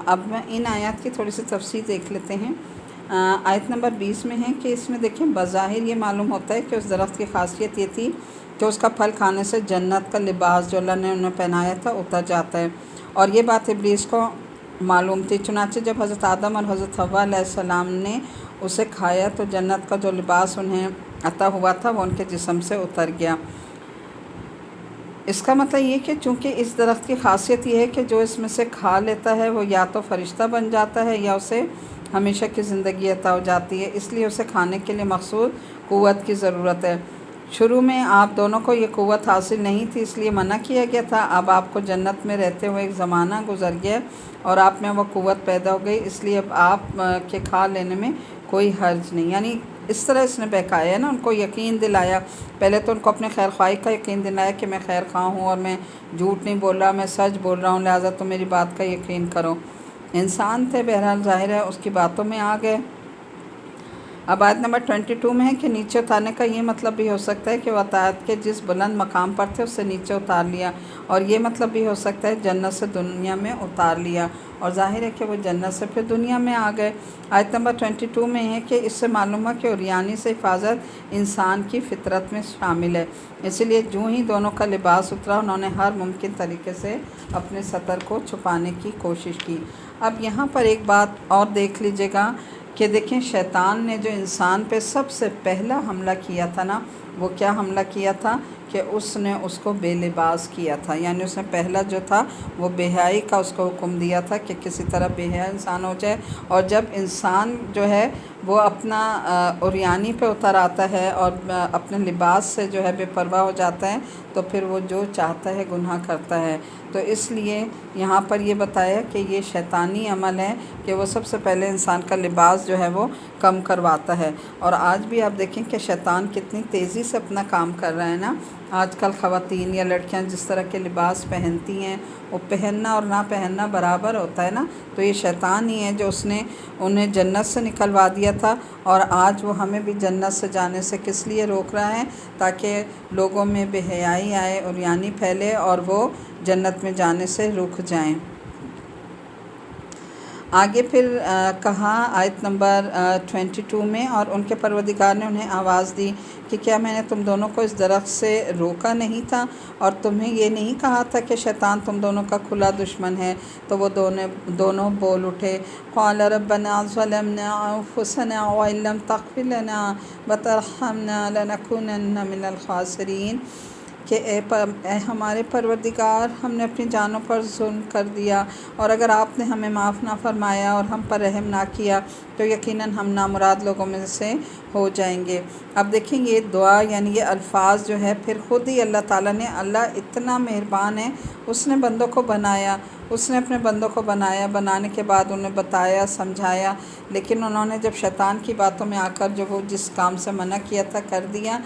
اب میں ان آیات کی تھوڑی سی تفصیل دیکھ لیتے ہیں۔ آیت نمبر 20 میں ہے کہ اس میں دیکھیں بظاہر یہ معلوم ہوتا ہے کہ اس درخت کی خاصیت یہ تھی کہ اس کا پھل کھانے سے جنت کا لباس جو اللہ نے انہیں پہنایا تھا اتر جاتا ہے، اور یہ بات ابلیس کو معلوم تھی۔ چنانچہ جب حضرت آدم اور حضرت حوا علیہ السلام نے اسے کھایا تو جنت کا جو لباس انہیں عطا ہوا تھا وہ ان کے جسم سے اتر گیا۔ اس کا مطلب یہ کہ چونکہ اس درخت کی خاصیت یہ ہے کہ جو اس میں سے کھا لیتا ہے وہ یا تو فرشتہ بن جاتا ہے یا اسے ہمیشہ کی زندگی عطا ہو جاتی ہے، اس لیے اسے کھانے کے لیے مخصوص قوت کی ضرورت ہے۔ شروع میں آپ دونوں کو یہ قوت حاصل نہیں تھی، اس لیے منع کیا گیا تھا۔ اب آپ کو جنت میں رہتے ہوئے ایک زمانہ گزر گیا اور آپ میں وہ قوت پیدا ہو گئی، اس لیے اب آپ کے کھا لینے میں کوئی حرج نہیں۔ یعنی اس طرح اس نے بہکایا ہے نا، ان کو یقین دلایا۔ پہلے تو ان کو اپنے خیر خواہی کا یقین دلایا کہ میں خیر خواہ ہوں اور میں جھوٹ نہیں بول رہا، میں سچ بول رہا ہوں، لہٰذا تم میری بات کا یقین کرو۔ انسان تھے، بہرحال ظاہر ہے اس کی باتوں میں آ گئے۔ اب آیت نمبر 22 میں ہے کہ نیچے اتارنے کا یہ مطلب بھی ہو سکتا ہے کہ وہ اطاعت کے جس بلند مقام پر تھے اس سے نیچے اتار لیا، اور یہ مطلب بھی ہو سکتا ہے جنت سے دنیا میں اتار لیا، اور ظاہر ہے کہ وہ جنت سے پھر دنیا میں آ گئے۔ آیت نمبر 22 میں ہے کہ اس سے معلوم ہے کہ عریانی سے حفاظت انسان کی فطرت میں شامل ہے، اسی لیے جو ہی دونوں کا لباس اترا انہوں نے ہر ممکن طریقے سے اپنے ستر کو چھپانے کی کوشش کی۔ اب یہاں پر ایک بات اور دیکھ لیجئے گا کہ دیکھیں شیطان نے جو انسان پہ سب سے پہلا حملہ کیا تھا نا، وہ کیا حملہ کیا تھا کہ اس نے اس کو بے لباس کیا تھا۔ یعنی اس نے پہلا جو تھا وہ بے حیائی کا اس کو حکم دیا تھا کہ کسی طرح بے حیا انسان ہو جائے، اور جب انسان جو ہے وہ اپنا عریانی پہ اتر آتا ہے اور اپنے لباس سے جو ہے بے پرواہ ہو جاتا ہے تو پھر وہ جو چاہتا ہے گناہ کرتا ہے۔ تو اس لیے یہاں پر یہ بتایا کہ یہ شیطانی عمل ہے کہ وہ سب سے پہلے انسان کا لباس جو ہے وہ کم کرواتا ہے، اور آج بھی آپ دیکھیں کہ شیطان کتنی تیزی سے اپنا کام کر رہا ہے نا۔ آج کل خواتین یا لڑکیاں جس طرح کے لباس پہنتی ہیں وہ پہننا اور نہ پہننا برابر ہوتا ہے نا، تو یہ شیطان ہی ہے جو اس نے انہیں جنت سے نکلوا دیا تھا، اور آج وہ ہمیں بھی جنت سے جانے سے کس لیے روک رہا ہے؟ تاکہ لوگوں میں بے حیائی آئے، عریانی پھیلے اور وہ جنت میں جانے سے رک جائیں۔ آگے پھر کہا آیت نمبر 22 میں، اور ان کے پروردگار نے انہیں آواز دی کہ کیا میں نے تم دونوں کو اس درخت سے روکا نہیں تھا اور تمہیں یہ نہیں کہا تھا کہ شیطان تم دونوں کا کھلا دشمن ہے؟ تو وہ دونوں بول اٹھے، قال ربنا ظلمنا انفسنا وان لم تغفر لنا وترحمنا لنکونن من الخاسرین، کہ اے ہمارے پروردگار، ہم نے اپنی جانوں پر ظلم کر دیا، اور اگر آپ نے ہمیں معاف نہ فرمایا اور ہم پر رحم نہ کیا تو یقیناً ہم نامراد لوگوں میں سے ہو جائیں گے۔ اب دیکھیں یہ دعا یعنی یہ الفاظ جو ہے پھر خود ہی اللہ تعالیٰ نے، اللہ اتنا مہربان ہے، اس نے بندوں کو بنایا، اس نے اپنے بندوں کو بنایا، بنانے کے بعد انہیں بتایا، سمجھایا، لیکن انہوں نے جب شیطان کی باتوں میں آ کر جو وہ جس کام سے منع کیا تھا کر دیا،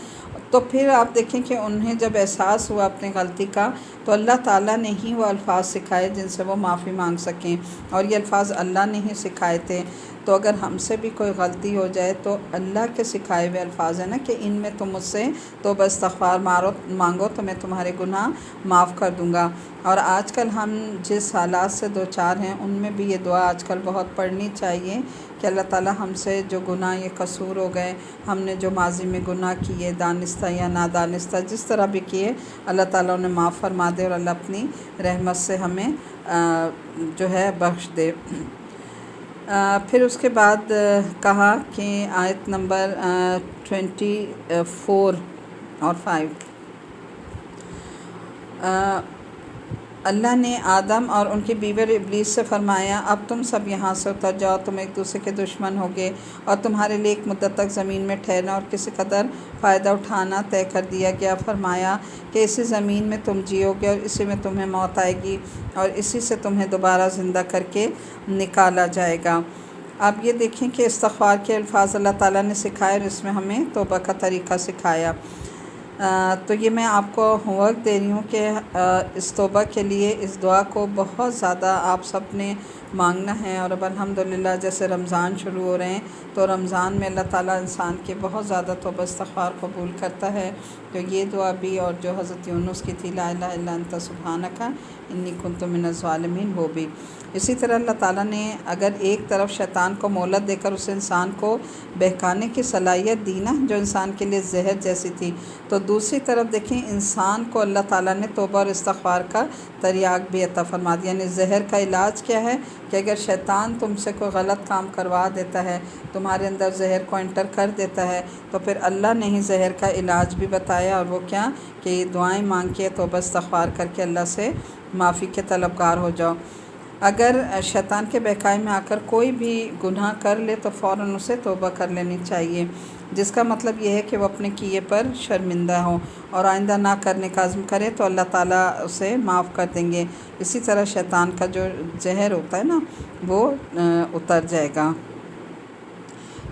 تو پھر آپ دیکھیں کہ انہیں جب احساس ہوا اپنی غلطی کا تو اللہ تعالیٰ نے ہی وہ الفاظ سکھائے جن سے وہ معافی مانگ سکیں، اور یہ الفاظ اللہ نے ہی سکھائے تھے۔ تو اگر ہم سے بھی کوئی غلطی ہو جائے تو اللہ کے سکھائے ہوئے الفاظ ہیں نا کہ ان میں تم مجھ سے توبہ استغفار مانگو تو میں تمہارے گناہ معاف کر دوں گا۔ اور آج کل ہم جس حالات سے دو چار ہیں ان میں بھی یہ دعا آج کل بہت پڑھنی چاہیے کہ اللہ تعالیٰ ہم سے جو گناہ یہ قصور ہو گئے، ہم نے جو ماضی میں گناہ کیے دانستہ یا نادانستہ جس طرح بھی کیے، اللہ تعالیٰ انہیں معاف فرما دے اور اللہ اپنی رحمت سے ہمیں جو ہے بخش دے۔ پھر اس کے بعد کہا کہ آیت نمبر 24 اور 5، اللہ نے آدم اور ان کی بیوی ابلیس سے فرمایا، اب تم سب یہاں سے اتر جاؤ، تم ایک دوسرے کے دشمن ہوگے، اور تمہارے لیے ایک مدت تک زمین میں ٹھہرنا اور کسی قدر فائدہ اٹھانا طے کر دیا گیا۔ فرمایا کہ اسی زمین میں تم جیو گے اور اسی میں تمہیں موت آئے گی اور اسی سے تمہیں دوبارہ زندہ کر کے نکالا جائے گا۔ اب یہ دیکھیں کہ استغفار کے الفاظ اللہ تعالیٰ نے سکھائے اور اس میں ہمیں توبہ کا طریقہ سکھایا۔ تو یہ میں آپ کو ہوم ورک دے رہی ہوں کہ اس توبہ کے لیے اس دعا کو بہت زیادہ آپ سب نے مانگنا ہے، اور اب الحمدللہ جیسے رمضان شروع ہو رہے ہیں تو رمضان میں اللہ تعالیٰ انسان کے بہت زیادہ توبہ استغفار قبول کرتا ہے، جو یہ دعا بھی اور جو حضرت یونس کی تھی لا الہ الا انت سبحانک انی کنت من الظالمین، وہ بھی۔ اسی طرح اللہ تعالیٰ نے اگر ایک طرف شیطان کو مہلت دے کر اس انسان کو بہکانے کی صلاحیت دی نا، جو انسان کے لیے زہر جیسی تھی، تو دوسری طرف دیکھیں انسان کو اللہ تعالیٰ نے توبہ اور استغفار کا تریاق بھی عطا فرما دیا۔ یعنی زہر کا علاج کیا ہے کہ اگر شیطان تم سے کوئی غلط کام کروا دیتا ہے، تمہارے اندر زہر کو انٹر کر دیتا ہے، تو پھر اللہ نے ہی زہر کا علاج بھی بتایا، اور وہ کیا کہ یہ دعائیں مانگ کے توبہ استغفار کر کے اللہ سے معافی کے طلبگار ہو جاؤ۔ اگر شیطان کے بہکاوے میں آ کر کوئی بھی گناہ کر لے تو فوراً اسے توبہ کر لینی چاہیے، جس کا مطلب یہ ہے کہ وہ اپنے کیے پر شرمندہ ہوں اور آئندہ نہ کرنے کا عزم کرے تو اللہ تعالیٰ اسے معاف کر دیں گے۔ اسی طرح شیطان کا جو زہر ہوتا ہے نا وہ اتر جائے گا۔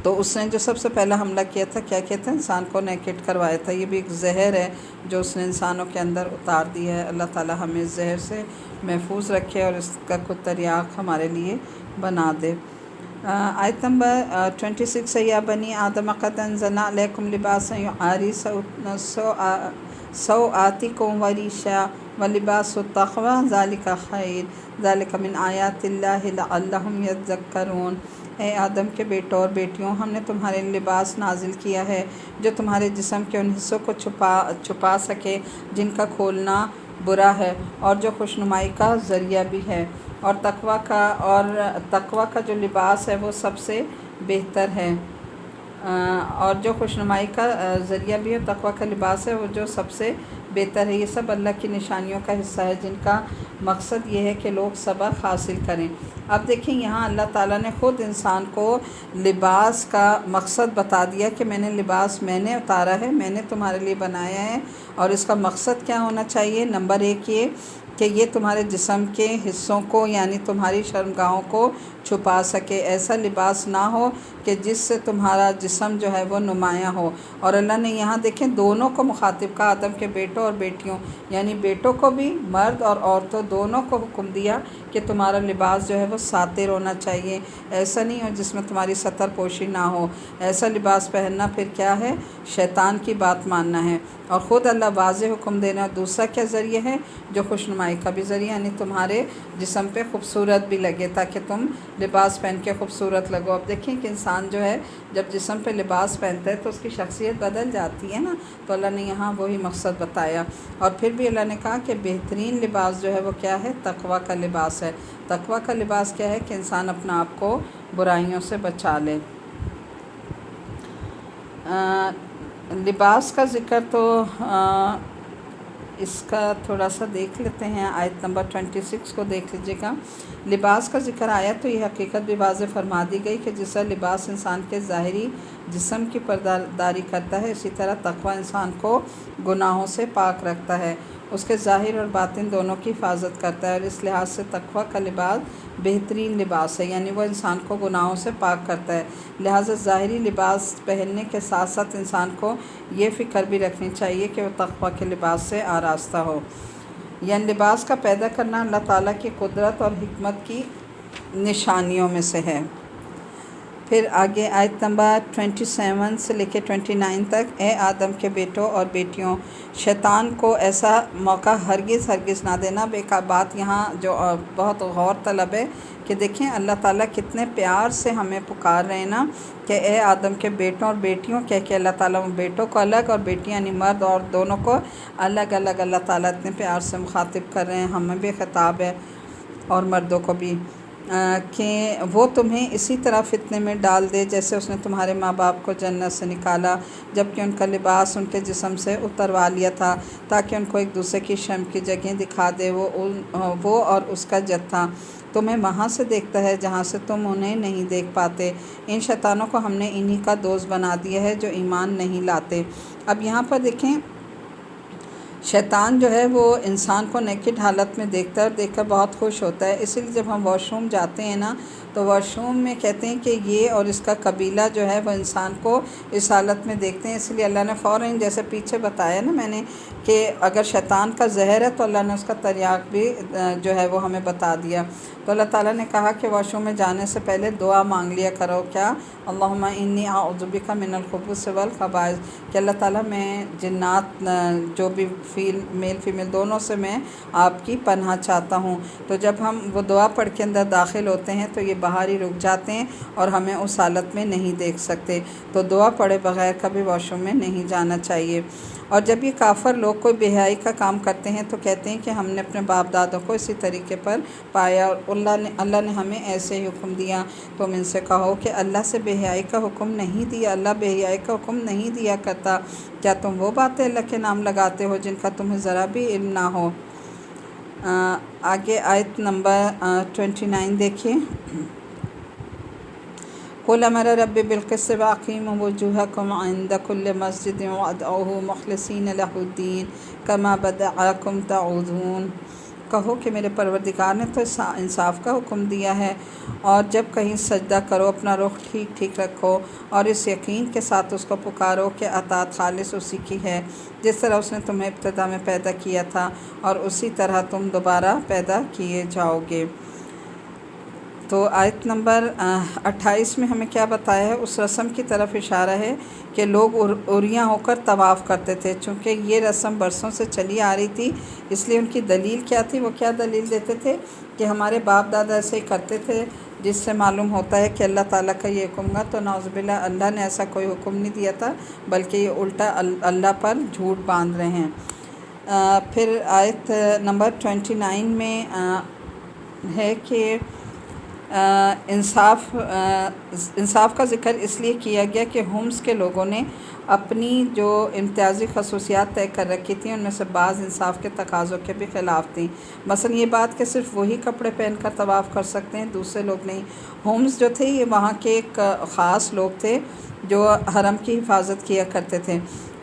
تو اس نے جو سب سے پہلا حملہ کیا تھا، کیا کیا تھا؟ انسان کو نیکڈ کروایا تھا۔ یہ بھی ایک زہر ہے جو اس نے انسانوں کے اندر اتار دی ہے۔ اللہ تعالیٰ ہمیں اس زہر سے محفوظ رکھے اور اس کا خود تریاق ہمارے لیے بنا دے۔ آیت نمبر 26 ہے، یا بنی آدم قد انزلنا علیکم لباسا یواری سوآتکم وریشا ولباس التقوی ذالک خیر ذالک من آیات اللہ لعلہم یذکرون۔ اے آدم کے بیٹوں اور بیٹیوں، ہم نے تمہارے لباس نازل کیا ہے جو تمہارے جسم کے ان حصوں کو چھپا سکے جن کا کھولنا برا ہے، اور جو خوشنمائی کا ذریعہ بھی ہے، اور تقوی کا جو لباس ہے وہ سب سے بہتر ہے، اور جو خوشنمائی کا ذریعہ بھی ہے، تقوی کا لباس ہے وہ جو سب سے بہتر ہے۔ یہ سب اللہ کی نشانیوں کا حصہ ہے جن کا مقصد یہ ہے کہ لوگ سبق حاصل کریں۔ اب دیکھیں یہاں اللہ تعالیٰ نے خود انسان کو لباس کا مقصد بتا دیا کہ میں نے اتارا ہے، میں نے تمہارے لیے بنایا ہے، اور اس کا مقصد کیا ہونا چاہیے؟ نمبر 1 یہ کہ یہ تمہارے جسم کے حصوں کو یعنی تمہاری شرمگاہوں کو چھپا سکے، ایسا لباس نہ ہو کہ جس سے تمہارا جسم جو ہے وہ نمایاں ہو۔ اور اللہ نے یہاں دیکھیں دونوں کو مخاطب کا، آدم کے بیٹوں اور بیٹیوں، یعنی بیٹوں کو بھی، مرد اور عورتوں دونوں کو حکم دیا کہ تمہارا لباس جو ہے وہ ساتر ہونا چاہیے، ایسا نہیں ہو جس میں تمہاری ستر پوشی نہ ہو۔ ایسا لباس پہننا پھر کیا ہے؟ شیطان کی بات ماننا ہے، اور خود اللہ واضح حکم دینا۔ دوسرا کیا ذریعہ ہے؟ جو خوشنمائی کا بھی ذریعہ، یعنی تمہارے جسم پہ خوبصورت بھی لگے تاکہ تم لباس پہن کے خوبصورت لگو۔ اب دیکھیں کہ انسان جو ہے جب جسم پہ لباس پہنتا ہے تو اس کی شخصیت بدل جاتی ہے نا، تو اللہ نے یہاں وہی مقصد بتایا۔ اور پھر بھی اللہ نے کہا کہ بہترین لباس جو ہے وہ کیا ہے؟ تقوی کا لباس ہے۔ تقوی کا لباس کیا ہے؟ کہ انسان اپنا آپ کو برائیوں سے بچا لے۔ لباس کا ذکر تو اس کا تھوڑا سا دیکھ لیتے ہیں، آیت نمبر 26 کو دیکھ لیجئے گا۔ لباس کا ذکر آیا تو یہ حقیقت بھی واضح فرما دی گئی کہ جس طرح لباس انسان کے ظاہری جسم کی پرداری کرتا ہے، اسی طرح تقوی انسان کو گناہوں سے پاک رکھتا ہے، اس کے ظاہر اور باطن دونوں کی حفاظت کرتا ہے، اور اس لحاظ سے تقوی کا لباس بہترین لباس ہے، یعنی وہ انسان کو گناہوں سے پاک کرتا ہے۔ لہٰذا ظاہری لباس پہننے کے ساتھ ساتھ انسان کو یہ فکر بھی رکھنی چاہیے کہ وہ تقوی کے لباس سے آراستہ ہو۔ یعنی لباس کا پیدا کرنا اللہ تعالیٰ کی قدرت اور حکمت کی نشانیوں میں سے ہے۔ پھر آگے آیت نمبر 27 سے لے کے 29 تک، اے آدم کے بیٹوں اور بیٹیوں، شیطان کو ایسا موقع ہرگز نہ دینا۔ بات یہاں جو بہت غور طلب ہے کہ دیکھیں اللہ تعالیٰ کتنے پیار سے ہمیں پکار رہے ہیں نا کہ اے آدم کے بیٹوں اور بیٹیوں، کہہ کے اللہ تعالیٰ بیٹوں کو الگ اور بیٹیاں یعنی مرد اور دونوں کو الگ الگ اللہ تعالیٰ اتنے پیار سے مخاطب کر رہے ہیں، ہمیں بھی خطاب ہے اور مردوں کو بھی، کہ وہ تمہیں اسی طرح فتنے میں ڈال دے جیسے اس نے تمہارے ماں باپ کو جنت سے نکالا، جبکہ ان کا لباس ان کے جسم سے اتروا لیا تھا تاکہ ان کو ایک دوسرے کی شرم کی جگہیں دکھا دے۔ وہ اور اس کا جتھا تمہیں وہاں سے دیکھتا ہے جہاں سے تم انہیں نہیں دیکھ پاتے۔ ان شیطانوں کو ہم نے انہی کا دوست بنا دیا ہے جو ایمان نہیں لاتے۔ اب یہاں پر دیکھیں شیطان جو ہے وہ انسان کو نیکڈ حالت میں دیکھتا ہے اور دیکھ کر بہت خوش ہوتا ہے، اسی لیے جب ہم واش روم جاتے ہیں نا تو واش روم میں کہتے ہیں کہ یہ اور اس کا قبیلہ جو ہے وہ انسان کو اس حالت میں دیکھتے ہیں، اس لیے اللہ نے فوراً جیسے پیچھے بتایا نا میں نے کہ اگر شیطان کا زہر ہے تو اللہ نے اس کا تریاق بھی جو ہے وہ ہمیں بتا دیا۔ تو اللہ تعالیٰ نے کہا کہ واش روم میں جانے سے پہلے دعا مانگ لیا کرو، کیا اللہم انی اعوذ بک من الخبث والخبائث، کہ اللہ تعالیٰ میں جنات جو بھی میل فیمیل دونوں سے میں آپ کی پناہ چاہتا ہوں۔ تو جب ہم وہ دعا پڑھ کے اندر داخل ہوتے ہیں تو یہ باہر ہی رک جاتے ہیں اور ہمیں اس حالت میں نہیں دیکھ سکتے، تو دعا پڑھے بغیر کبھی واش روم میں نہیں جانا چاہیے۔ اور جب یہ کافر لوگ کوئی بے حیائی کا کام کرتے ہیں تو کہتے ہیں کہ ہم نے اپنے باپ دادوں کو اسی طریقے پر پایا اور اللہ نے ہمیں ایسے ہی حکم دیا۔ تم ان سے کہو کہ اللہ سے بے حیائی کا حکم نہیں دیا، اللہ بے حیائی کا حکم نہیں دیا کرتا، کیا تم وہ باتیں اللہ کے نام لگاتے ہو جن کا تمہیں ذرا بھی علم نہ ہو۔ آگے آیت نمبر 29 دیکھیے، قُلْ أَمَرَ رَبِّي بِالْقِسْطِ وَأَقِیمُوا وُجُوهَکُمْ عِنْدَ كُلِّ مَسْجِدٍ وَادْعُوهُ مُخْلِصِینَ لَهُ الدِّینَ كَمَا بَدَأَکُمْ تَعُودُونَ۔ کہو کہ میرے پروردگار نے تو انصاف کا حکم دیا ہے، اور جب کہیں سجدہ کرو اپنا رخ ٹھیک ٹھیک رکھو اور اس یقین کے ساتھ اس کو پکارو کہ اطاعت خالص اسی کی ہے جس طرح اس نے تمہیں ابتدا میں پیدا کیا تھا اور اسی طرح تم دوبارہ پیدا کیے جاؤ گے۔ تو آیت نمبر 28 میں ہمیں کیا بتایا ہے؟ اس رسم کی طرف اشارہ ہے کہ لوگ عریاں ہو کر طواف کرتے تھے، چونکہ یہ رسم برسوں سے چلی آ رہی تھی، اس لیے ان کی دلیل کیا تھی؟ وہ کیا دلیل دیتے تھے کہ ہمارے باپ دادا ایسے ہی کرتے تھے، جس سے معلوم ہوتا ہے کہ اللہ تعالیٰ کا یہ حکم گا، تو نعوذ باللہ اللہ نے ایسا کوئی حکم نہیں دیا تھا، بلکہ یہ الٹا اللہ پر جھوٹ باندھ رہے ہیں۔ پھر آیت نمبر 29 میں ہے کہ انصاف کا ذکر اس لیے کیا گیا کہ ہومس کے لوگوں نے اپنی جو امتیازی خصوصیات طے کر رکھی تھیں ان میں سے بعض انصاف کے تقاضوں کے بھی خلاف تھیں، مثلا یہ بات کہ صرف وہی کپڑے پہن کر طواف کر سکتے ہیں، دوسرے لوگ نہیں۔ ہومس جو تھے یہ وہاں کے ایک خاص لوگ تھے جو حرم کی حفاظت کیا کرتے تھے،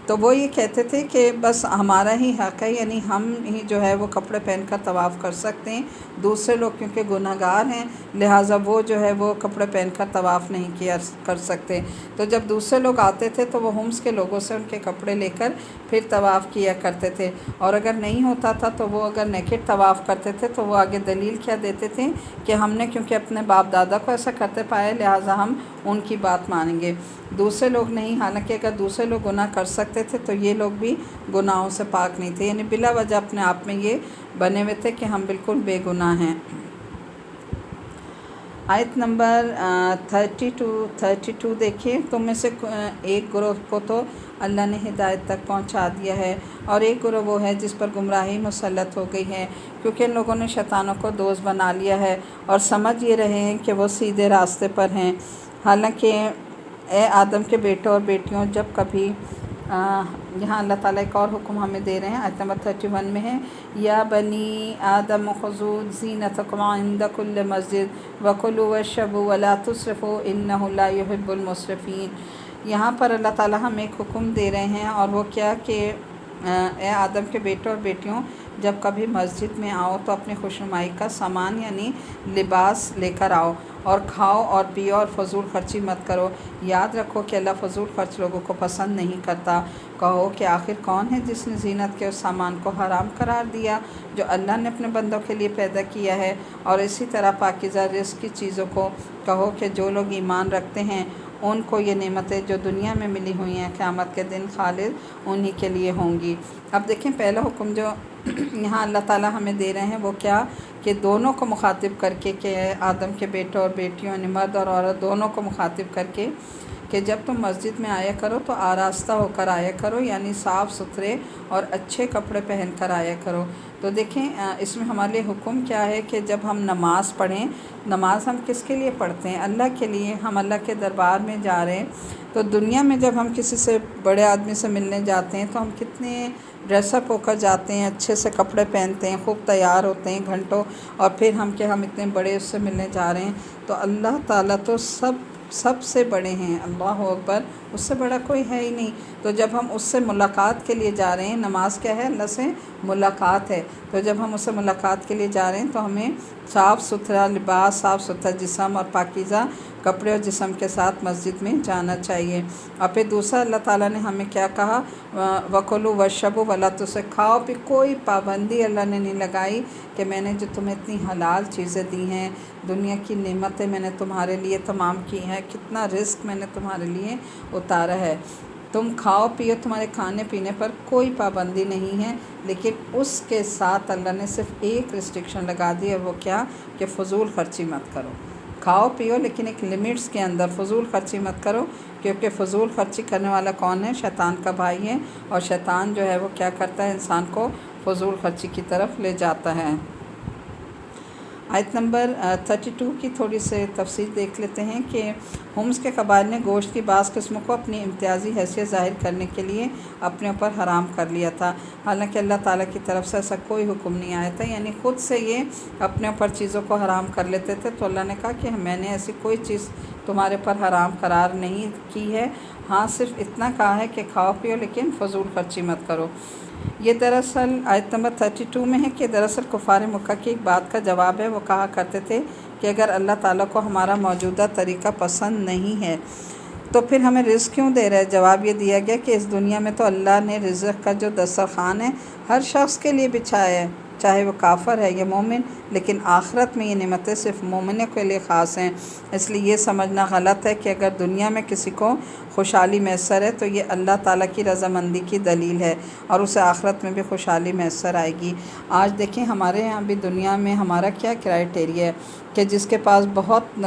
تو وہ یہ کہتے تھے کہ بس ہمارا ہی حق ہے، یعنی ہم ہی جو ہے وہ کپڑے پہن کر طواف کر سکتے ہیں، دوسرے لوگ کیونکہ گناہ گار ہیں لہٰذا وہ جو ہے وہ کپڑے پہن کر طواف نہیں کر سکتے۔ تو جب دوسرے لوگ آتے تھے تو وہ ہومس کے لوگوں سے ان کے کپڑے لے کر پھر طواف کیا کرتے تھے، اور اگر نہیں ہوتا تھا تو وہ اگر نیکڈ طواف کرتے تھے تو وہ آگے دلیل کیا دیتے تھے کہ ہم نے کیونکہ اپنے باپ دادا کو ایسا کرتے پایا لہٰذا ہم ان کی بات مانیں گے، دوسرے لوگ نہیں۔ حالانکہ اگر دوسرے لوگ گناہ کر سکتے تھے تو یہ لوگ بھی گناہوں سے پاک نہیں تھے، یعنی بلا وجہ اپنے آپ میں یہ بنے ہوئے تھے کہ ہم بالکل بے گناہ ہیں۔ آیت نمبر 32 دیکھیے، تم میں سے ایک گروہ کو تو اللہ نے ہدایت تک پہنچا دیا ہے اور ایک گروہ وہ ہے جس پر گمراہی مسلط ہو گئی ہے، کیونکہ ان لوگوں نے شیطانوں کو دوست بنا لیا ہے اور سمجھ یہ رہے ہیں کہ وہ سیدھے راستے پر ہیں۔ حالانکہ اے آدم کے بیٹوں اور بیٹیوں، جب کبھی یہاں اللہ تعالیٰ ایک اور حکم ہمیں دے رہے ہیں، آیت نمبر 31 میں ہے، یا بنی آدم خذوا زینتکم عند کل مسجد وکلوا واشربوا ولا تسرفوا انہ لا یحب المسرفین۔ یہاں پر اللہ تعالیٰ ہمیں ایک حکم دے رہے ہیں، اور وہ کیا کہ اے آدم کے بیٹوں اور بیٹیوں، جب کبھی مسجد میں آؤ تو اپنی خوشنمائی کا سامان یعنی لباس لے کر آؤ، اور کھاؤ اور پیو اور فضول خرچی مت کرو، یاد رکھو کہ اللہ فضول خرچ لوگوں کو پسند نہیں کرتا۔ کہو کہ آخر کون ہے جس نے زینت کے اس سامان کو حرام قرار دیا جو اللہ نے اپنے بندوں کے لیے پیدا کیا ہے، اور اسی طرح پاکیزہ رزق کی چیزوں کو کہو کہ جو لوگ ایمان رکھتے ہیں ان کو یہ نعمتیں جو دنیا میں ملی ہوئی ہیں قیامت کے دن خالد انہی کے لیے ہوں گی۔ اب دیکھیں پہلا حکم جو یہاں اللہ تعالیٰ ہمیں دے رہے ہیں وہ کیا کہ دونوں کو مخاطب کر کے، کہ آدم کے بیٹوں اور بیٹیوں یعنی مرد اور عورت دونوں کو مخاطب کر کے کہ جب تم مسجد میں آیا کرو تو آراستہ ہو کر آیا کرو، یعنی صاف ستھرے اور اچھے کپڑے پہن کر آیا کرو۔ تو دیکھیں اس میں ہمارے حکم کیا ہے کہ جب ہم نماز پڑھیں، نماز ہم کس کے لیے پڑھتے ہیں؟ اللہ کے لیے۔ ہم اللہ کے دربار میں جا رہے ہیں، تو دنیا میں جب ہم کسی سے بڑے آدمی سے ملنے جاتے ہیں تو ہم کتنے ڈریس اپ ہو کر جاتے ہیں، اچھے سے کپڑے پہنتے ہیں، خوب تیار ہوتے ہیں گھنٹوں، اور پھر ہم اتنے بڑے اس سے ملنے جا رہے ہیں۔ تو اللہ تعالیٰ تو سب سے بڑے ہیں، اللہ اکبر، اس سے بڑا کوئی ہے ہی نہیں۔ تو جب ہم اس سے ملاقات کے لیے جا رہے ہیں، نماز کیا ہے؟ اللہ سے ملاقات ہے۔ تو جب ہم اس سے ملاقات کے لیے جا رہے ہیں تو ہمیں صاف ستھرا لباس، صاف ستھرا جسم اور پاکیزہ کپڑے اور جسم کے ساتھ مسجد میں جانا چاہیے۔ اور پھر دوسرا اللہ تعالیٰ نے ہمیں کیا کہا؟ وَكُلُوا وَاشْرَبُوا وَلَا تُسْرِفُوا، کھاؤ پہ کوئی پابندی اللہ نے نہیں لگائی کہ میں نے جو تمہیں اتنی حلال چیزیں دی ہیں، دنیا کی نعمتیں میں نے تمہارے لیے تمام کی ہیں، کتنا رزق میں نے تمہارے لیے اتارا ہے، تم کھاؤ پیو، تمہارے کھانے پینے پر کوئی پابندی نہیں ہے۔ لیکن اس کے ساتھ اللہ نے صرف ایک ریسٹرکشن لگا دی ہے، وہ کیا؟ کہ فضول خرچی مت کرو۔ کھاؤ پیو لیکن ایک لمٹس کے اندر، فضول خرچی مت کرو، کیونکہ فضول خرچی کرنے والا کون ہے؟ شیطان کا بھائی ہے، اور شیطان جو ہے وہ کیا کرتا ہے؟ انسان کو فضول خرچی کی طرف لے جاتا ہے۔ آیت نمبر 32 کی تھوڑی سی تفصیل دیکھ لیتے ہیں کہ حمص کے قبائل نے گوشت کی بعض قسموں کو اپنی امتیازی حیثیت ظاہر کرنے کے لیے اپنے اوپر حرام کر لیا تھا، حالانکہ اللہ تعالیٰ کی طرف سے ایسا کوئی حکم نہیں آیا تھا، یعنی خود سے یہ اپنے اوپر چیزوں کو حرام کر لیتے تھے۔ تو اللہ نے کہا کہ میں نے ایسی کوئی چیز تمہارے پر حرام قرار نہیں کی ہے، ہاں صرف اتنا کہا ہے کہ کھاؤ پیو لیکن فضول خرچی مت کرو۔ یہ دراصل آیت نمبر 32 میں ہے کہ دراصل کفار مکہ کی ایک بات کا جواب ہے۔ وہ کہا کرتے تھے کہ اگر اللہ تعالیٰ کو ہمارا موجودہ طریقہ پسند نہیں ہے تو پھر ہمیں رزق کیوں دے رہا ہے؟ جواب یہ دیا گیا کہ اس دنیا میں تو اللہ نے رزق کا جو دسترخوان ہے ہر شخص کے لیے بچھایا ہے، چاہے وہ کافر ہے یا مومن، لیکن آخرت میں یہ نعمتیں صرف مومنوں کے لیے خاص ہیں۔ اس لیے یہ سمجھنا غلط ہے کہ اگر دنیا میں کسی کو خوشحالی میسر ہے تو یہ اللہ تعالیٰ کی رضامندی کی دلیل ہے اور اسے آخرت میں بھی خوشحالی میسر آئے گی۔ آج دیکھیں ہمارے یہاں بھی دنیا میں ہمارا کیا کرائٹیریا ہے کہ جس کے پاس بہت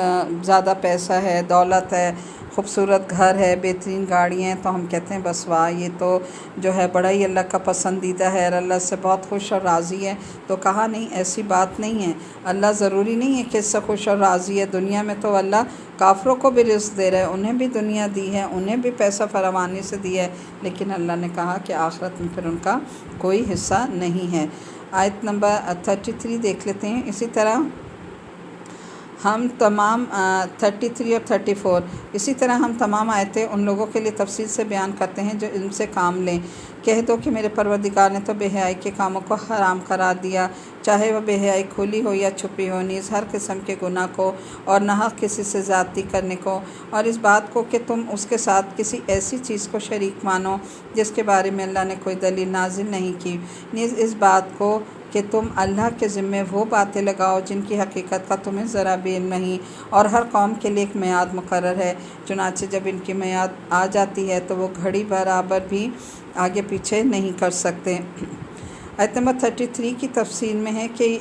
زیادہ پیسہ ہے، دولت ہے، خوبصورت گھر ہے، بہترین گاڑیاں ہیں، تو ہم کہتے ہیں بس واہ یہ تو جو ہے بڑا ہی اللہ کا پسندیدہ ہے اور اللہ سے بہت خوش اور راضی ہے۔ تو کہا نہیں، ایسی بات نہیں ہے، اللہ ضروری نہیں ہے کہ اس سے خوش اور راضی ہے۔ دنیا میں تو اللہ کافروں کو بھی رزق دے رہا ہے، انہیں بھی دنیا دی ہے، انہیں بھی پیسہ فراوانی سے دیا ہے، لیکن اللہ نے کہا کہ آخرت میں پھر ان کا کوئی حصہ نہیں ہے۔ آیت نمبر 33 دیکھ لیتے ہیں۔ اسی طرح ہم تمام 33 اور 34 اسی طرح ہم تمام آیتیں ان لوگوں کے لیے تفصیل سے بیان کرتے ہیں جو علم سے کام لیں۔ کہہ دو کہ میرے پروردگار نے تو بے حیائی کے کاموں کو حرام قرار دیا، چاہے وہ بے حیائی کھلی ہو یا چھپی ہو، نیز ہر قسم کے گناہ کو اور ناحق کسی سے زیادتی کرنے کو، اور اس بات کو کہ تم اس کے ساتھ کسی ایسی چیز کو شریک مانو جس کے بارے میں اللہ نے کوئی دلیل نازل نہیں کی، نیز اس بات کو کہ تم اللہ کے ذمے وہ باتیں لگاؤ جن کی حقیقت کا تمہیں ذرا بھی علم نہیں، اور ہر قوم کے لیے ایک میعاد مقرر ہے، چنانچہ جب ان کی میعاد آ جاتی ہے تو وہ گھڑی برابر بھی آگے پیچھے نہیں کر سکتے۔ آیت نمبر 33 کی تفصیل میں ہے کہ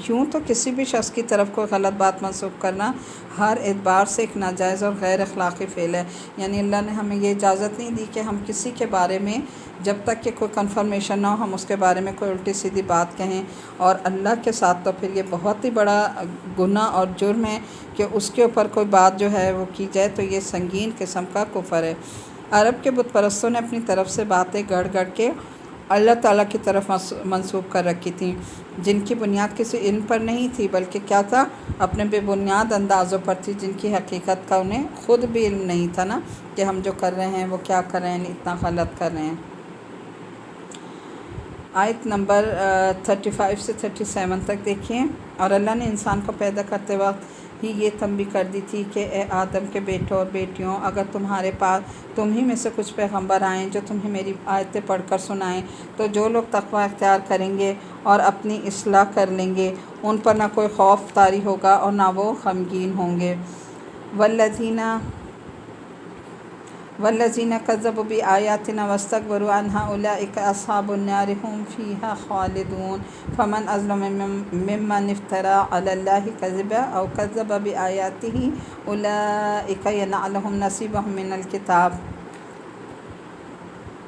یوں تو کسی بھی شخص کی طرف کوئی غلط بات منسوخ کرنا ہر اعتبار سے ایک ناجائز اور غیر اخلاقی فعل ہے، یعنی اللہ نے ہمیں یہ اجازت نہیں دی کہ ہم کسی کے بارے میں جب تک کہ کوئی کنفرمیشن نہ ہو ہم اس کے بارے میں کوئی الٹی سیدھی بات کہیں، اور اللہ کے ساتھ تو پھر یہ بہت ہی بڑا گناہ اور جرم ہے کہ اس کے اوپر کوئی بات جو ہے وہ کی جائے، تو یہ سنگین قسم کا کفر ہے۔ عرب کے بت پرستوں نے اپنی طرف سے باتیں گڑھ گڑھ کے اللہ تعالیٰ کی طرف منسوب کر رکھی تھیں، جن کی بنیاد کسی علم پر نہیں تھی بلکہ کیا تھا؟ اپنے بے بنیاد اندازوں پر تھی، جن کی حقیقت کا انہیں خود بھی علم نہیں تھا نا کہ ہم جو کر رہے ہیں وہ کیا کر رہے ہیں، اتنا غلط کر رہے ہیں۔ آیت نمبر 35 سے 37 تک دیکھیں۔ اور اللہ نے انسان کو پیدا کرتے وقت ہی یہ تنبیہ کر دی تھی کہ اے آدم کے بیٹوں اور بیٹیوں، اگر تمہارے پاس تم ہی میں سے کچھ پیغمبر آئیں جو تمہیں میری آیتیں پڑھ کر سنائیں، تو جو لوگ تقوی اختیار کریں گے اور اپنی اصلاح کر لیں گے ان پر نہ کوئی خوف طاری ہوگا اور نہ وہ غمگین ہوں گے۔ والذین کذبوا بآیاتنا واستکبروا عنہا اولئک اصحاب النار هم فیہا خالدون فمن اظلم ممن افتری علی اللہ کذبا او کذب بآیاتہ اولئک ینالہم نصیبہم من الکتاب۔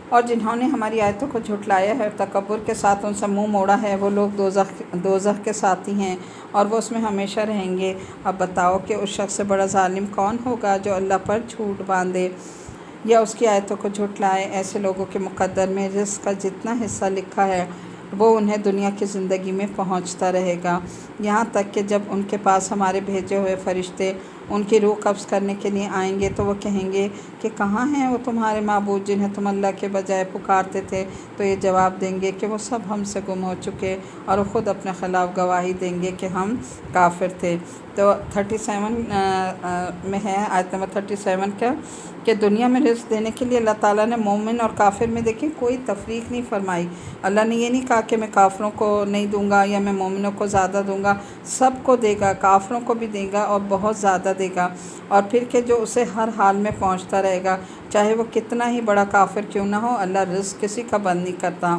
اور جنہوں نے ہماری آیتوں کو جھٹلایا ہے اور تکبر کے ساتھ ان سے منہ موڑا ہے، وہ لوگ دوزخ کے ساتھی ہیں اور وہ اس میں ہمیشہ رہیں گے۔ اب بتاؤ کہ اس شخص سے بڑا ظالم کون ہوگا جو اللہ پر جھوٹ باندھے یا اس کی آیتوں کو جھٹلائے۔ ایسے لوگوں کے مقدر میں رزق کا جتنا حصہ لکھا ہے وہ انہیں دنیا کی زندگی میں پہنچتا رہے گا، یہاں تک کہ جب ان کے پاس ہمارے بھیجے ہوئے فرشتے ان کی روح قبض کرنے کے لیے آئیں گے تو وہ کہیں گے کہ کہاں ہیں وہ تمہارے معبود جنہیں تم اللہ کے بجائے پکارتے تھے؟ تو یہ جواب دیں گے کہ وہ سب ہم سے گم ہو چکے، اور وہ خود اپنے خلاف گواہی دیں گے کہ ہم کافر تھے۔ تو 37 میں ہے آیت نمبر 37 کا کہ دنیا میں رزق دینے کے لیے اللہ تعالیٰ نے مومن اور کافر میں دیکھیں کوئی تفریق نہیں فرمائی۔ اللہ نے یہ نہیں کہا کہ میں کافروں کو نہیں دوں گا یا میں مومنوں کو زیادہ دوں گا، سب کو دے گا، کافروں کو بھی دے گا اور بہت زیادہ دے گا، اور پھر کہ جو اسے ہر حال میں پہنچتا رہے گا، چاہے وہ کتنا ہی بڑا کافر کیوں نہ ہو۔ اللہ رزق کسی کا بند نہیں کرتا۔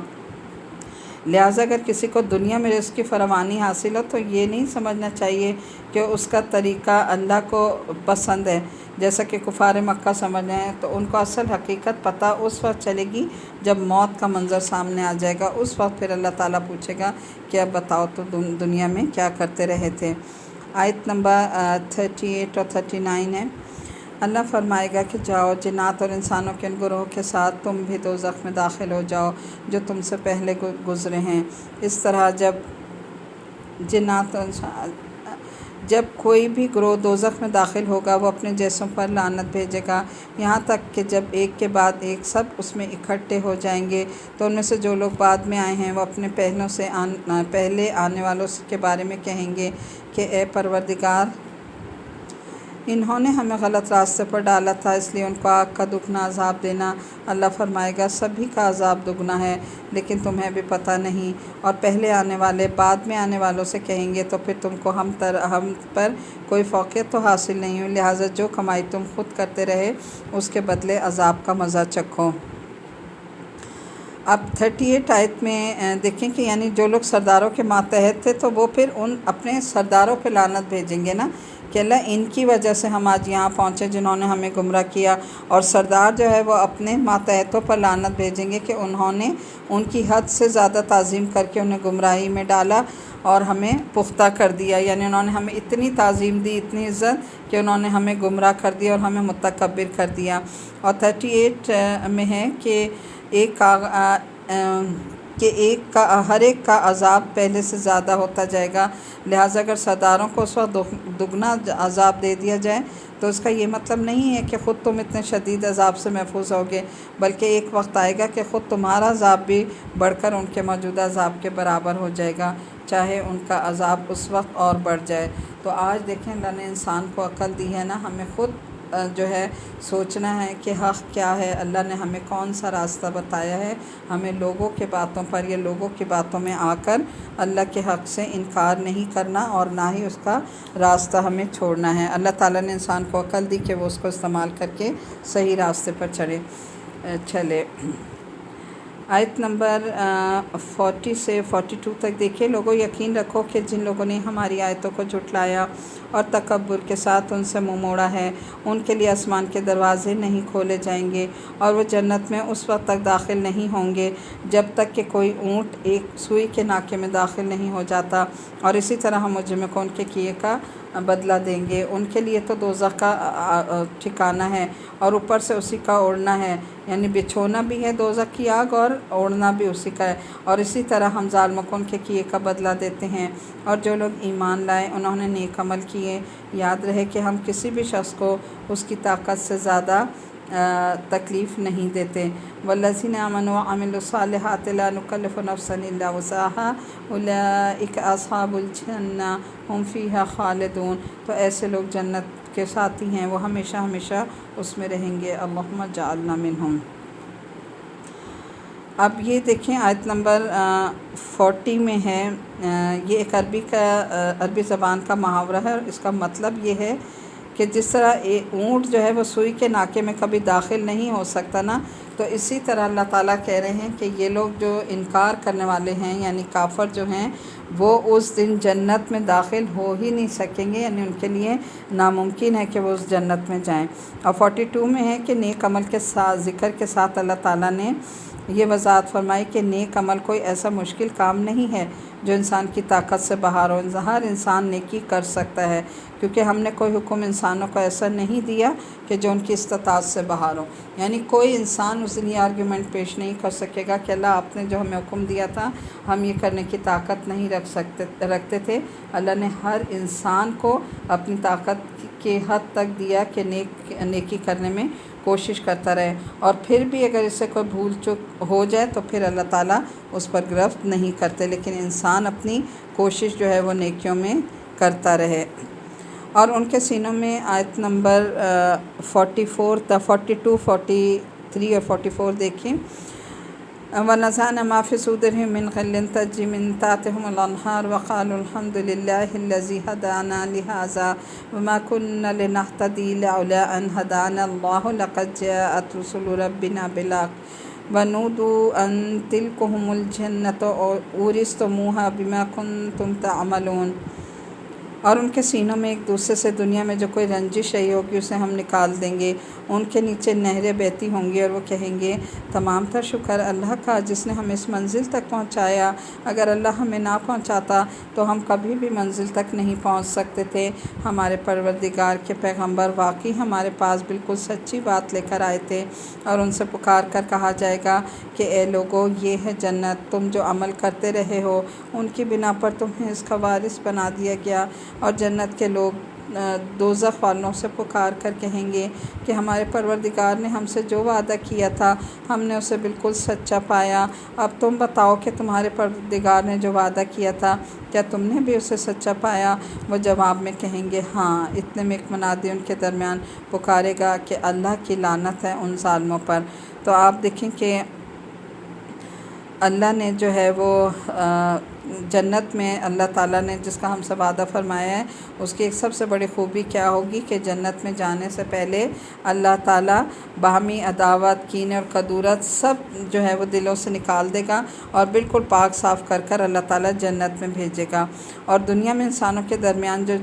لہٰذا اگر کسی کو دنیا میں رزق کی فراوانی حاصل ہو تو یہ نہیں سمجھنا چاہیے کہ اس کا طریقہ اللہ کو پسند ہے، جیسا کہ کفار مکہ سمجھ رہے ہیں۔ تو ان کو اصل حقیقت پتہ اس وقت چلے گی جب موت کا منظر سامنے آ جائے گا، اس وقت پھر اللہ تعالیٰ پوچھے گا کہ اب بتاؤ تو دنیا میں کیا کرتے رہے تھے۔ آیت نمبر 38 اور 39 ہے۔ اللہ فرمائے گا کہ جاؤ جنات اور انسانوں کے ان گروہ کے ساتھ تم بھی دوزخ میں داخل ہو جاؤ جو تم سے پہلے گزرے ہیں۔ اس طرح جب کوئی بھی گروہ دوزخ میں داخل ہوگا وہ اپنے جیسوں پر لعنت بھیجے گا، یہاں تک کہ جب ایک کے بعد ایک سب اس میں اکٹھے ہو جائیں گے تو ان میں سے جو لوگ بعد میں آئے ہیں وہ اپنے پہلے آنے والوں کے بارے میں کہیں گے کہ اے پروردگار، انہوں نے ہمیں غلط راستے پر ڈالا تھا، اس لیے ان کو آگ کا دگنا عذاب دینا۔ اللہ فرمائے گا سبھی کا عذاب دگنا ہے لیکن تمہیں بھی پتہ نہیں، اور پہلے آنے والے بعد میں آنے والوں سے کہیں گے تو پھر تم کو ہم پر کوئی فوقیت تو حاصل نہیں ہوئی، لہٰذا جو کمائی تم خود کرتے رہے اس کے بدلے عذاب کا مزہ چکھو۔ اب 38 آیت میں دیکھیں کہ یعنی جو لوگ سرداروں کے ماتحت تھے تو وہ پھر ان اپنے سرداروں پہ لعنت بھیجیں گے نا کہ اللہ ان کی وجہ سے ہم آج یہاں پہنچے جنہوں نے ہمیں گمراہ کیا، اور سردار جو ہے وہ اپنے ماتحتوں پر لعنت بھیجیں گے کہ انہوں نے ان کی حد سے زیادہ تعظیم کر کے انہیں گمراہی میں ڈالا اور ہمیں پختہ کر دیا، یعنی انہوں نے ہمیں اتنی تعظیم دی، اتنی عزت کہ انہوں نے ہمیں گمراہ کر دیا اور ہمیں متکبر کر دیا۔ اور 38 میں ہے کہ ہر ایک کا عذاب پہلے سے زیادہ ہوتا جائے گا، لہٰذا اگر سرداروں کو اس وقت دگنا عذاب دے دیا جائے تو اس کا یہ مطلب نہیں ہے کہ خود تم اتنے شدید عذاب سے محفوظ ہوگے، بلکہ ایک وقت آئے گا کہ خود تمہارا عذاب بھی بڑھ کر ان کے موجودہ عذاب کے برابر ہو جائے گا، چاہے ان کا عذاب اس وقت اور بڑھ جائے۔ تو آج دیکھیں اللہ نے انسان کو عقل دی ہے نا، ہمیں خود جو ہے سوچنا ہے کہ حق کیا ہے، اللہ نے ہمیں کون سا راستہ بتایا ہے، ہمیں لوگوں کے باتوں پر یا لوگوں کی باتوں میں آ کر اللہ کے حق سے انکار نہیں کرنا اور نہ ہی اس کا راستہ ہمیں چھوڑنا ہے۔ اللہ تعالیٰ نے انسان کو عقل دی کہ وہ اس کو استعمال کر کے صحیح راستے پر چلے۔ آیت نمبر 40 سے 42 تک دیکھیں، لوگوں یقین رکھو کہ جن لوگوں نے ہماری آیتوں کو جھٹلایا اور تکبر کے ساتھ ان سے منہ موڑا ہے، ان کے لیے آسمان کے دروازے نہیں کھولے جائیں گے اور وہ جنت میں اس وقت تک داخل نہیں ہوں گے جب تک کہ کوئی اونٹ ایک سوئی کے ناکے میں داخل نہیں ہو جاتا، اور اسی طرح ہم مجرموں کو ان کے کیے کا بدلہ دیں گے۔ ان کے لیے تو دوزخ کا ٹھکانہ ہے اور اوپر سے اسی کا اوڑھنا ہے، یعنی بچھونا بھی ہے دوزخ کی آگ اور اوڑھنا بھی اسی کا ہے، اور اسی طرح ہم ظالموں کو ان کے کیے کا بدلہ دیتے ہیں۔ اور جو لوگ ایمان لائے انہوں نے نیک عمل کیے، یاد رہے کہ ہم کسی بھی شخص کو اس کی طاقت سے زیادہ تکلیف نہیں دیتے۔ والذین آمنوا وعملوا الصالحات لا نکلف نفسا الا وسعها اولئک اصحاب الجنہ ہم فیہا خالدون۔ تو ایسے لوگ جنت کے ساتھی ہیں، وہ ہمیشہ ہمیشہ اس میں رہیں گے۔ اللہم اجعلنا منہم۔ اب یہ دیکھیں آیت نمبر 40 میں ہے، یہ ایک عربی زبان کا محاورہ ہے، اور اس کا مطلب یہ ہے کہ جس طرح اونٹ جو ہے وہ سوئی کے ناکے میں کبھی داخل نہیں ہو سکتا نا، تو اسی طرح اللہ تعالیٰ کہہ رہے ہیں کہ یہ لوگ جو انکار کرنے والے ہیں یعنی کافر جو ہیں وہ اس دن جنت میں داخل ہو ہی نہیں سکیں گے، یعنی ان کے لیے ناممکن ہے کہ وہ اس جنت میں جائیں۔ اور 42 میں ہے کہ نیک عمل کے ساتھ ذکر کے ساتھ اللہ تعالیٰ نے یہ وضاحت فرمائی کہ نیک عمل کوئی ایسا مشکل کام نہیں ہے جو انسان کی طاقت سے باہر ہو، ہر انسان نیکی کر سکتا ہے، کیونکہ ہم نے کوئی حکم انسانوں کو ایسا نہیں دیا کہ جو ان کی استطاعت سے باہر ہو، یعنی کوئی انسان اس دن یہ آرگیومنٹ پیش نہیں کر سکے گا کہ اللہ آپ نے جو ہمیں حکم دیا تھا ہم یہ کرنے کی طاقت نہیں رکھتے تھے۔ اللہ نے ہر انسان کو اپنی طاقت کے حد تک دیا کہ نیکی کرنے میں کوشش کرتا رہے، اور پھر بھی اگر اسے کوئی بھول چک ہو جائے تو پھر اللہ تعالیٰ اس پر گرفت نہیں کرتے، لیکن انسان اپنی کوشش جو ہے وہ نیکیوں میں کرتا رہے۔ اور ان کے سینوں میں آیت نمبر 42، 43 اور 44 دیکھیں۔ وَنَزَعْنَا مَا فِي صُدُورِهِم مِّن غِلٍّ تَجْرِي مِن تَحْتِهُمُ الْأَنْهَارُ وَقَالُوا الْحَمْدُ لِلَّهِ الَّذِي هَدَانَا لِهَٰذَا وَمَا كُنَّا لِنَهْتَدِيَ لَوْلَا أَنْ هَدَانَا اللَّهُ لَقَدْ جَاءَتْ رُسُلُ رَبِّنَا بِالْحَقِّ وَنُودُوا أَن تِلْكُمُ الْجَنَّةُ أُورِثْتُمُوهَا بِمَا كُنتُمْ تَعْمَلُونَ۔ اور ان کے سینوں میں ایک دوسرے سے دنیا میں جو کوئی رنجش رہی ہوگی اسے ہم نکال دیں گے، ان کے نیچے نہریں بہتی ہوں گی، اور وہ کہیں گے تمام تر شکر اللہ کا جس نے ہمیں اس منزل تک پہنچایا، اگر اللہ ہمیں نہ پہنچاتا تو ہم کبھی بھی منزل تک نہیں پہنچ سکتے تھے۔ ہمارے پروردگار کے پیغمبر واقعی ہمارے پاس بالکل سچی بات لے کر آئے تھے، اور ان سے پکار کر کہا جائے گا کہ اے لوگو، یہ ہے جنت، تم جو عمل کرتے رہے ہو ان کی بنا پر تمہیں اس کا وارث بنا دیا گیا۔ اور جنت کے لوگ دوزخ والوں سے پکار کر کہیں گے کہ ہمارے پروردگار نے ہم سے جو وعدہ کیا تھا ہم نے اسے بالکل سچا پایا، اب تم بتاؤ کہ تمہارے پروردگار نے جو وعدہ کیا تھا کیا تم نے بھی اسے سچا پایا؟ وہ جواب میں کہیں گے ہاں۔ اتنے میں ایک منادی ان کے درمیان پکارے گا کہ اللہ کی لعنت ہے ان ظالموں پر۔ تو آپ دیکھیں کہ اللہ نے جو ہے وہ جنت میں اللہ تعالیٰ نے جس کا ہم سے وعدہ فرمایا ہے اس کی ایک سب سے بڑی خوبی کیا ہوگی کہ جنت میں جانے سے پہلے اللہ تعالیٰ باہمی عداوت، کینے اور کدورت سب جو ہے وہ دلوں سے نکال دے گا، اور بالکل پاک صاف کر کر اللہ تعالیٰ جنت میں بھیجے گا۔ اور دنیا میں انسانوں کے درمیان جو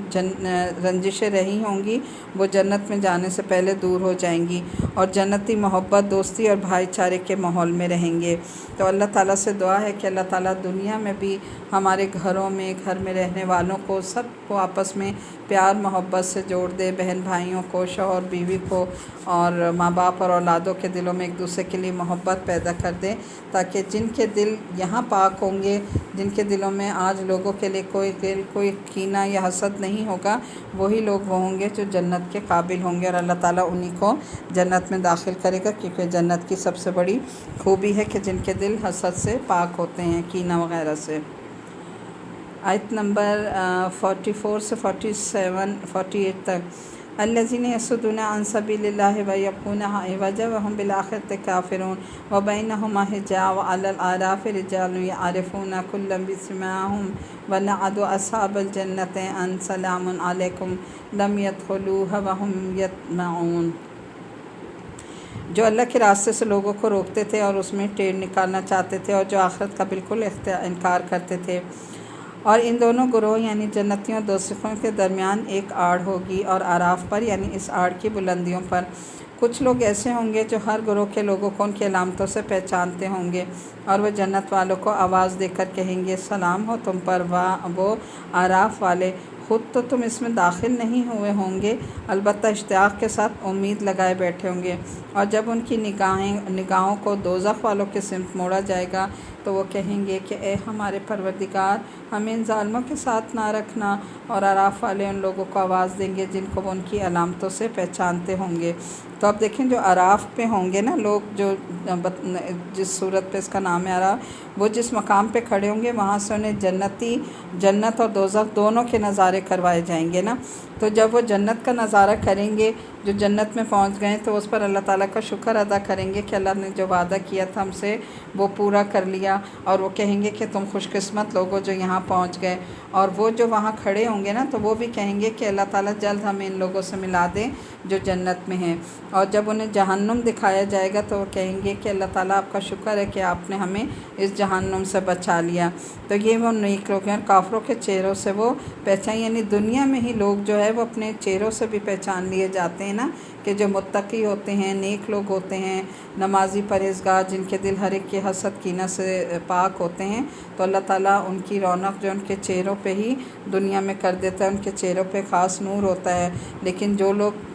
رنجشیں رہی ہوں گی وہ جنت میں جانے سے پہلے دور ہو جائیں گی، اور جنتی محبت، دوستی اور بھائی چارے کے ماحول میں رہیں گے۔ تو اللہ تعالیٰ سے دعا ہے کہ اللہ تعالیٰ دنیا میں بھی ہمارے گھروں میں، گھر میں رہنے والوں کو سب کو آپس میں پیار محبت سے جوڑ دے، بہن بھائیوں کو، شوہر بیوی کو، اور ماں باپ اور اولادوں کے دلوں میں ایک دوسرے کے لیے محبت پیدا کر دے، تاکہ جن کے دل یہاں پاک ہوں گے، جن کے دلوں میں آج لوگوں کے لیے کوئی کینہ یا حسد نہیں ہوگا، وہی لوگ وہ ہوں گے جو جنت کے قابل ہوں گے، اور اللہ تعالیٰ انہی کو جنت میں داخل کرے گا، کیونکہ جنت کی سب سے بڑی خوبی ہے کہ جن کے دل حسد سے پاک ہوتے ہیں، کینہ وغیرہ سے۔ آیت نمبر 44 سے 48 تک۔ الذین یصدون عن سبیل اللہ ویبغونہا عوجا وہم بالآخرۃ کافرون وبینہما حجاب وعلی الاعراف رجال یعرفون کلا بسیماہم ونعت اصحاب الجنۃ ان سلام علیکم لم يدخلوها وہم یطمعون۔ جو اللہ کے راستے سے لوگوں کو روکتے تھے اور اس میں ٹیڑھ نکالنا چاہتے تھے، اور جو آخرت کا بالکل انکار کرتے تھے، اور ان دونوں گروہ یعنی جنتیوں اور دوزخیوں کے درمیان ایک آڑ ہوگی، اور اعراف پر یعنی اس آڑ کی بلندیوں پر کچھ لوگ ایسے ہوں گے جو ہر گروہ کے لوگوں کو ان کی علامتوں سے پہچانتے ہوں گے، اور وہ جنت والوں کو آواز دے کر کہیں گے سلام ہو تم پر۔ وہ اعراف والے خود تو تم اس میں داخل نہیں ہوئے ہوں گے، البتہ اشتیاق کے ساتھ امید لگائے بیٹھے ہوں گے، اور جب ان کی نگاہوں کو دوزخ والوں کی سمت موڑا جائے گا تو وہ کہیں گے کہ اے ہمارے پروردگار، ہمیں ان ظالموں کے ساتھ نہ رکھنا، اور اعراف والے ان لوگوں کو آواز دیں گے جن کو وہ ان کی علامتوں سے پہچانتے ہوں گے۔ تو اب دیکھیں جو اعراف پہ ہوں گے نا لوگ، جو جس صورت پہ اس کا نام ہے اعراف، وہ جس مقام پہ کھڑے ہوں گے وہاں سے انہیں جنت اور دوزخ دونوں کے نظارے کروائے جائیں گے نا۔ تو جب وہ جنت کا نظارہ کریں گے، جو جنت میں پہنچ گئے تو اس پر اللہ تعالیٰ کا شکر ادا کریں گے کہ اللہ نے جو وعدہ کیا تھا ہم سے وہ پورا کر لیا، اور وہ کہیں گے کہ تم خوش قسمت لوگوں جو یہاں پہنچ گئے۔ اور وہ جو وہاں کھڑے ہوں گے نا تو وہ بھی کہیں گے کہ اللہ تعالیٰ جلد ہمیں ان لوگوں سے ملا دیں جو جنت میں ہیں۔ اور جب انہیں جہنم دکھایا جائے گا تو وہ کہیں گے کہ اللہ تعالیٰ آپ کا شکر ہے کہ آپ نے ہمیں اس جہنم سے بچا لیا۔ تو یہ وہ نیک لوگ ہیں، اور کافروں کے چہروں سے وہ پہچان، یعنی دنیا میں ہی لوگ جو ہے وہ اپنے چہروں سے بھی پہچان لیے جاتے ہیں نا، کہ جو متقی ہوتے ہیں، نیک لوگ ہوتے ہیں، نمازی پرہیزگار، جن کے دل ہر ایک کے حسد کینہ سے پاک ہوتے ہیں، تو اللہ تعالیٰ ان کی رونق جو ان کے چہروں پہ ہی دنیا میں کر دیتا ہے، ان کے چہروں پہ خاص نور ہوتا ہے۔ لیکن جو لوگ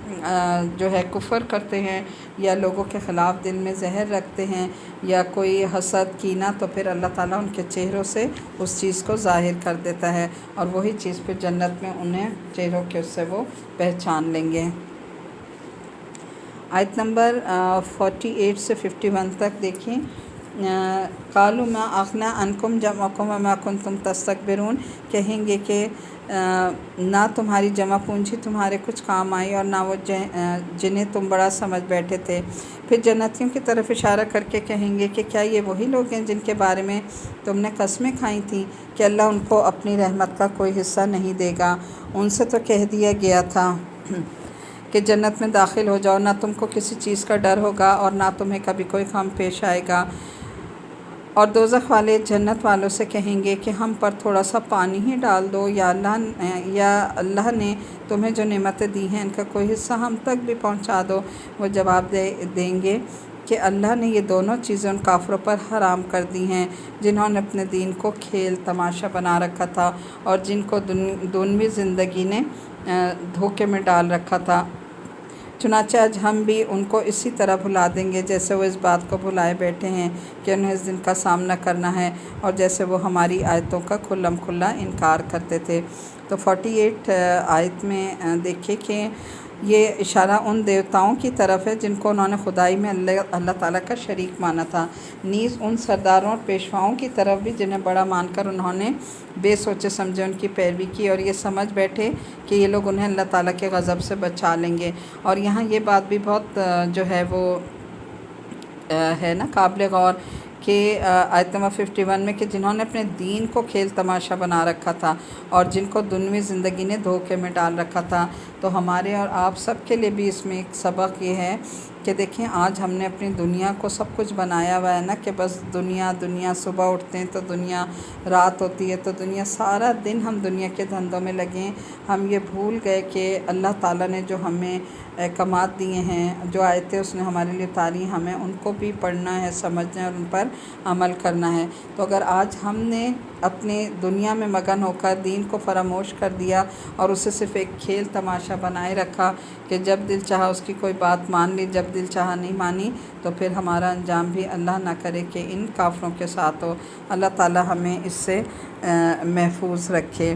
جو ہے کفر کرتے ہیں یا لوگوں کے خلاف دل میں زہر رکھتے ہیں یا کوئی حسد کینہ، تو پھر اللہ تعالیٰ ان کے چہروں سے اس چیز کو ظاہر کر دیتا ہے، اور وہی چیز پھر جنت میں انہیں چہروں کے اس سے وہ پہچان لیں گے۔ آیت نمبر 48 سے 51 تک دیکھیں۔ قالوا ما اغنی عنکم جمعکم وما کنتم تستکبرون، کہیں گے کہ نہ تمہاری جمع پونجی تمہارے کچھ کام آئی اور نہ وہ جنہیں تم بڑا سمجھ بیٹھے تھے۔ پھر جنتیوں کی طرف اشارہ کر کے کہیں گے کہ کیا یہ وہی لوگ ہیں جن کے بارے میں تم نے قسمیں کھائی تھیں کہ اللہ ان کو اپنی رحمت کا کوئی حصہ نہیں دے گا؟ ان سے تو کہہ دیا گیا تھا کہ جنت میں داخل ہو جاؤ، نہ تم کو کسی چیز کا ڈر ہوگا اور نہ تمہیں کبھی کوئی غم پیش آئے گا۔ اور دوزخ والے جنت والوں سے کہیں گے کہ ہم پر تھوڑا سا پانی ہی ڈال دو، یا اللہ نے تمہیں جو نعمتیں دی ہیں ان کا کوئی حصہ ہم تک بھی پہنچا دو۔ وہ جواب دیں گے کہ اللہ نے یہ دونوں چیزیں ان کافروں پر حرام کر دی ہیں جنہوں نے اپنے دین کو کھیل تماشا بنا رکھا تھا اور جن کو دنیوی زندگی نے دھوکے میں ڈال رکھا تھا۔ چنانچہ آج ہم بھی ان کو اسی طرح بھلا دیں گے جیسے وہ اس بات کو بھلائے بیٹھے ہیں کہ انہیں اس دن کا سامنا کرنا ہے، اور جیسے وہ ہماری آیتوں کا کھلم کھلا انکار کرتے تھے۔ تو 48 آیت میں دیکھیں کہ یہ اشارہ ان دیوتاؤں کی طرف ہے جن کو انہوں نے خدائی میں اللہ تعالیٰ کا شریک مانا تھا، نیز ان سرداروں اور پیشواؤں کی طرف بھی جنہیں بڑا مان کر انہوں نے بے سوچے سمجھے ان کی پیروی کی اور یہ سمجھ بیٹھے کہ یہ لوگ انہیں اللہ تعالیٰ کے غضب سے بچا لیں گے۔ اور یہاں یہ بات بھی بہت جو ہے وہ ہے نا قابل غور کہ آیت نمبر 51 میں کہ جنہوں نے اپنے دین کو کھیل تماشا بنا رکھا تھا اور جن کو دنیوی زندگی نے دھوکے میں ڈال رکھا تھا، تو ہمارے اور آپ سب کے لیے بھی اس میں ایک سبق یہ ہے کہ دیکھیں آج ہم نے اپنی دنیا کو سب کچھ بنایا ہوا ہے نا کہ بس دنیا صبح اٹھتے ہیں تو دنیا، رات ہوتی ہے تو دنیا، سارا دن ہم دنیا کے دھندوں میں لگے ہیں۔ ہم یہ بھول گئے کہ اللہ تعالیٰ نے جو ہمیں احکامات دیے ہیں، جو آیتیں اس نے ہمارے لیے اتاری، ہمیں ان کو بھی پڑھنا ہے، سمجھنا ہے اور ان پر عمل کرنا ہے۔ تو اگر آج ہم نے اپنی دنیا میں مگن ہو کر دین کو فراموش کر دیا اور اسے صرف ایک کھیل تماشا بنائے رکھا کہ جب دل چاہا اس کی کوئی بات مان لی، جب دل چاہا نہیں مانی، تو پھر ہمارا انجام بھی اللہ نہ کرے کہ ان کافروں کے ساتھ ہو۔ اللہ تعالیٰ ہمیں اس سے محفوظ رکھے۔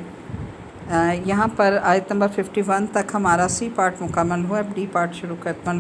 یہاں پر آیت نمبر 51 تک ہمارا سی پارٹ مکمل ہوا۔ اب ڈی پارٹ شروع کرتے ہیں۔